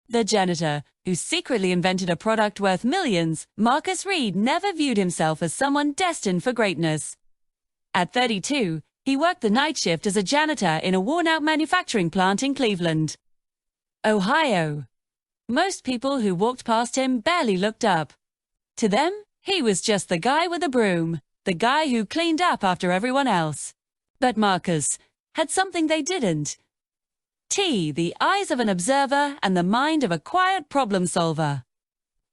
The janitor, who secretly invented a product worth millions, Marcus Reed never viewed himself as someone destined for greatness. At 32, he worked the night shift as a janitor in a worn-out manufacturing plant in Cleveland, Ohio. Most people who walked past him barely looked up. To them, he was just the guy with the broom, the guy who cleaned up after everyone else. But Marcus had something they didn't. The eyes of an observer and the mind of a quiet problem solver.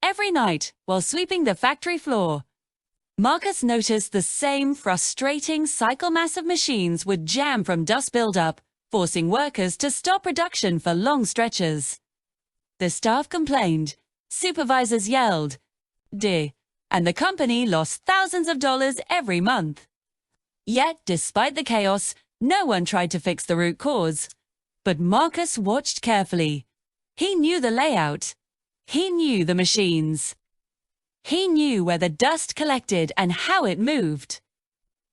Every night, while sweeping the factory floor, Marcus noticed the same frustrating cycle mass of machines would jam from dust buildup, forcing workers to stop production for long stretches. The staff complained, supervisors yelled, and the company lost thousands of dollars every month. Yet, despite the chaos, no one tried to fix the root cause. But Marcus watched carefully. He knew the layout. He knew the machines. He knew where the dust collected and how it moved.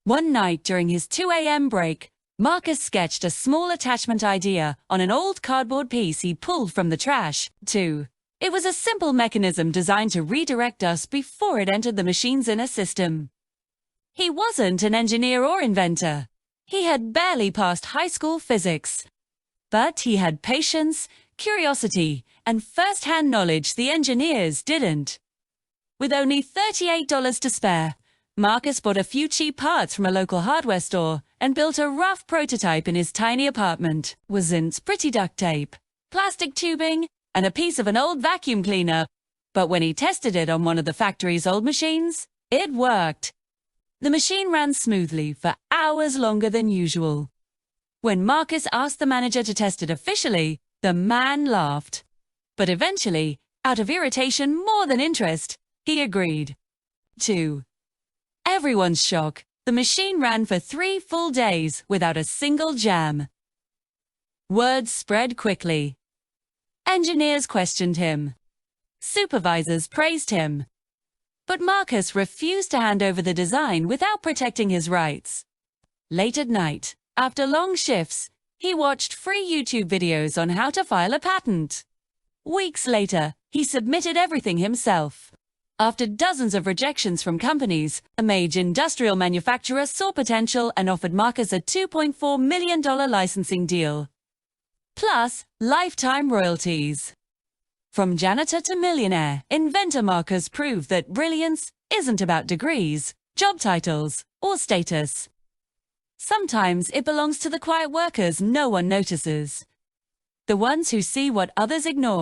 One night during his 2 a.m. break, Marcus sketched a small attachment idea on an old cardboard piece he pulled from the trash. It was a simple mechanism designed to redirect dust before it entered the machine's inner system. He wasn't an engineer or inventor. He had barely passed high school physics. But he had patience, curiosity, and first-hand knowledge the engineers didn't. With only $38 to spare, Marcus bought a few cheap parts from a local hardware store and built a rough prototype in his tiny apartment. Wasn't pretty duct tape, plastic tubing, and a piece of an old vacuum cleaner. But when he tested it on one of the factory's old machines, it worked. The machine ran smoothly for hours longer than usual. When Marcus asked the manager to test it officially, the man laughed. But eventually, out of irritation more than interest, he agreed. To everyone's shock, the machine ran for 3 full days without a single jam. Word spread quickly. Engineers questioned him. Supervisors praised him. But Marcus refused to hand over the design without protecting his rights. Late at night, after long shifts, he watched free YouTube videos on how to file a patent. Weeks later, he submitted everything himself. After dozens of rejections from companies, a major industrial manufacturer saw potential and offered Marcus a $2.4 million licensing deal, plus lifetime royalties. From janitor to millionaire, Inventor Marcus proved that brilliance isn't about degrees, job titles, or status. Sometimes it belongs to the quiet workers no one notices. The ones who see what others ignore.